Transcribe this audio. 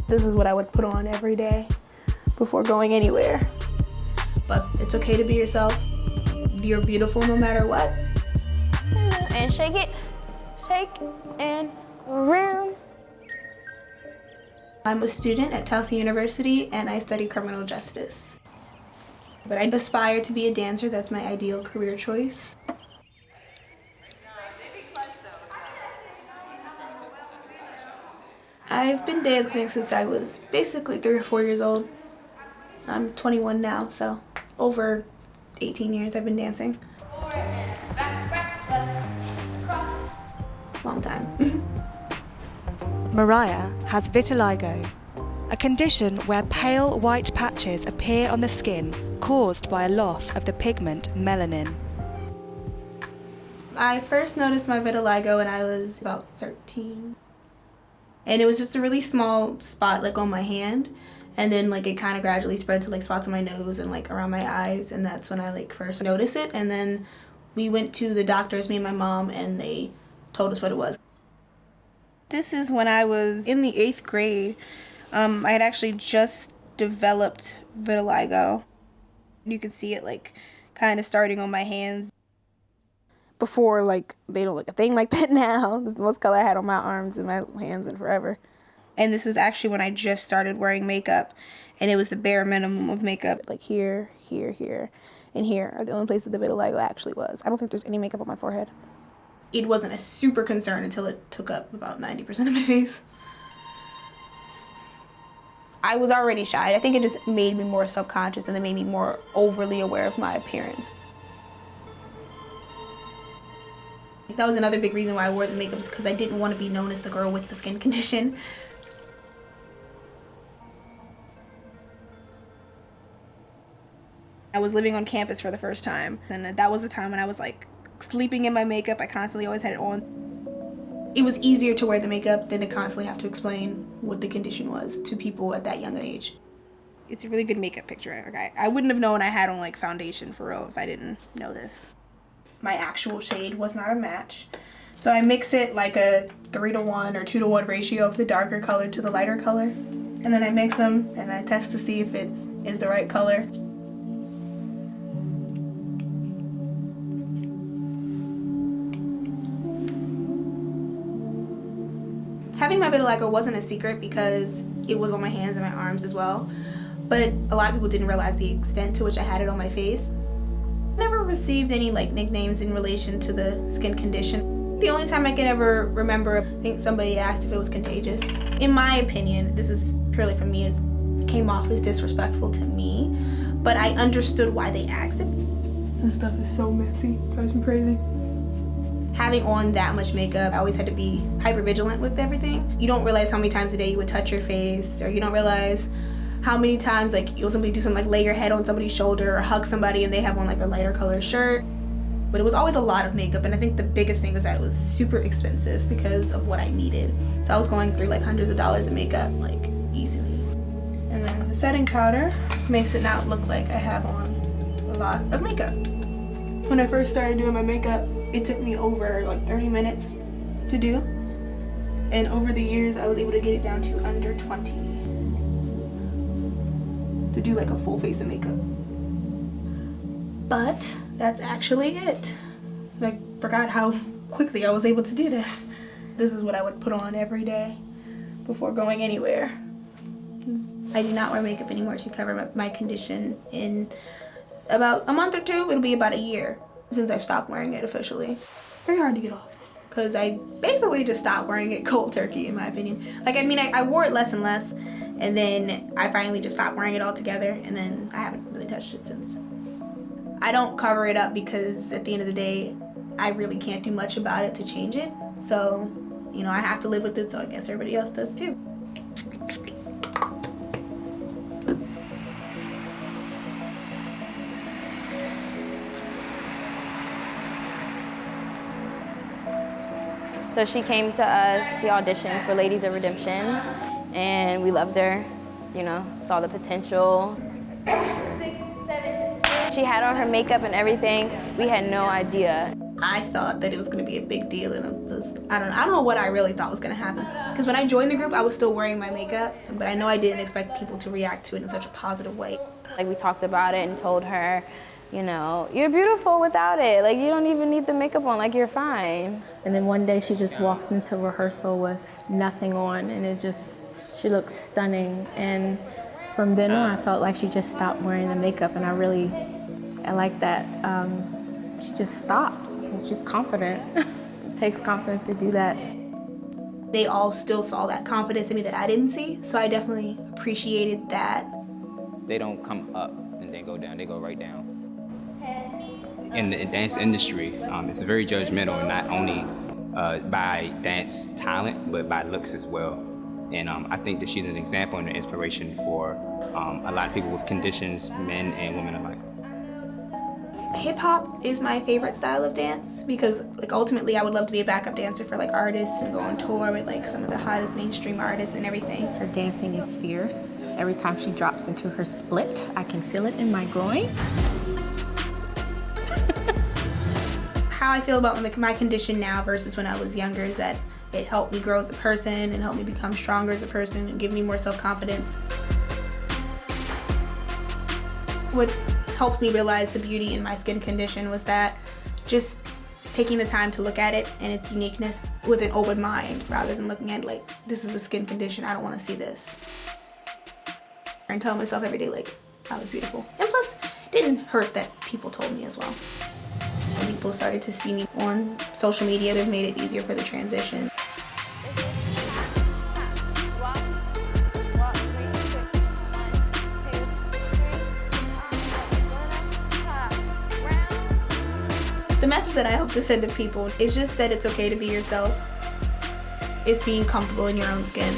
This is what I would put on every day before going anywhere. But it's okay to be yourself. You're beautiful no matter what. And shake it, shake and around. I'm a student at Towson University and I study criminal justice. But I aspire to be a dancer. That's my ideal career choice. I've been dancing since I was basically 3 or 4 years old. I'm 21 now, so over 18 years I've been dancing. Long time. MARIAH has vitiligo, a condition where pale white patches appear on the skin caused by a loss of the pigment melanin. I first noticed my vitiligo when I was about 13. And it was just a really small spot like on my hand. And then like it kind of gradually spread to like spots on my nose and like around my eyes. And that's when I like first noticed it. And then we went to the doctors, me and my mom, and they told us what it was. This is when I was in the 8th grade. I had actually just developed vitiligo. You can see it like kind of starting on my hands. Before, like, they don't look a thing like that now. This is the most color I had on my arms and my hands in forever. And this is actually when I just started wearing makeup. And it was the bare minimum of makeup. Like here, here, here, and here are the only places the vitiligo actually was. I don't think there's any makeup on my forehead. It wasn't a super concern until it took up about 90% of my face. I was already shy. I think it just made me more self-conscious and it made me more overly aware of my appearance. That was another big reason why I wore the makeup, because I didn't want to be known as the girl with the skin condition. I was living on campus for the first time, and that was the time when I was like sleeping in my makeup. I constantly always had it on. It was easier to wear the makeup than to constantly have to explain what the condition was to people at that young age. It's a really good makeup picture. Okay, I wouldn't have known I had on like foundation for real if I didn't know this. My actual shade was not a match. So I mix it like a 3-to-1 or 2-to-1 ratio of the darker color to the lighter color. And then I mix them and I test to see if it is the right color. Having my vitiligo wasn't a secret because it was on my hands and my arms as well. But a lot of people didn't realize the extent to which I had it on my face. Never received any like nicknames in relation to the skin condition. The only time I can ever remember, I think somebody asked if it was contagious. In my opinion, this is purely from me, it came off as disrespectful to me, but I understood why they asked it. This stuff is so messy, drives me crazy. Having on that much makeup, I always had to be hyper vigilant with everything. You don't realize how many times a day you would touch your face, or you don't realize how many times like you'll somebody do something like lay your head on somebody's shoulder or hug somebody and they have on like a lighter color shirt. But it was always a lot of makeup, and I think the biggest thing was that it was super expensive because of what I needed. So I was going through like hundreds of dollars of makeup like easily. And then the setting powder makes it not look like I have on a lot of makeup. When I first started doing my makeup, it took me over like 30 minutes to do. And over the years, I was able to get it down to under 20. To do like a full face of makeup. But that's actually it. I forgot how quickly I was able to do this. This is what I would put on every day before going anywhere. I do not wear makeup anymore to cover my condition. In about a month or two, it'll be about a year since I've stopped wearing it officially. Very hard to get off, because I basically just stopped wearing it cold turkey, in my opinion. Like, I mean, I wore it less and less, and then I finally just stopped wearing it altogether, and then I haven't really touched it since. I don't cover it up because at the end of the day, I really can't do much about it to change it. So, you know, I have to live with it, so I guess everybody else does too. So she came to us, she auditioned for Ladies of Redemption, and we loved her, you know, saw the potential. 6, 7. She had on her makeup and everything. We had no idea. I thought that it was going to be a big deal and because I don't know what I really thought was gonna happen. Because when I joined the group, I was still wearing my makeup, but I know I didn't expect people to react to it in such a positive way. Like, we talked about it and told her, you know, you're beautiful without it. Like, you don't even need the makeup on, like, you're fine. And then one day she just walked into rehearsal with nothing on, and she looked stunning. And from then on, I felt like she just stopped wearing the makeup, and I like that. She just stopped. She's confident. It takes confidence to do that. They all still saw that confidence in me that I didn't see, so I definitely appreciated that. They don't come up and then go down, they go right down. In the dance industry, it's very judgmental, not only by dance talent, but by looks as well. And I think that she's an example and an inspiration for a lot of people with conditions, men and women alike. Hip hop is my favorite style of dance because, like, ultimately I would love to be a backup dancer for like artists and go on tour with like some of the hottest mainstream artists and everything. Her dancing is fierce. Every time she drops into her split, I can feel it in my groin. How I feel about my condition now versus when I was younger is that it helped me grow as a person and helped me become stronger as a person and give me more self-confidence. What helped me realize the beauty in my skin condition was that just taking the time to look at it and its uniqueness with an open mind rather than looking at it like, this is a skin condition, I don't want to see this. And tell myself every day like, I was beautiful. And plus, it didn't hurt that people told me as well. When people started to see me on social media, it made it easier for the transition. The message that I hope to send to people is just that it's okay to be yourself. It's being comfortable in your own skin.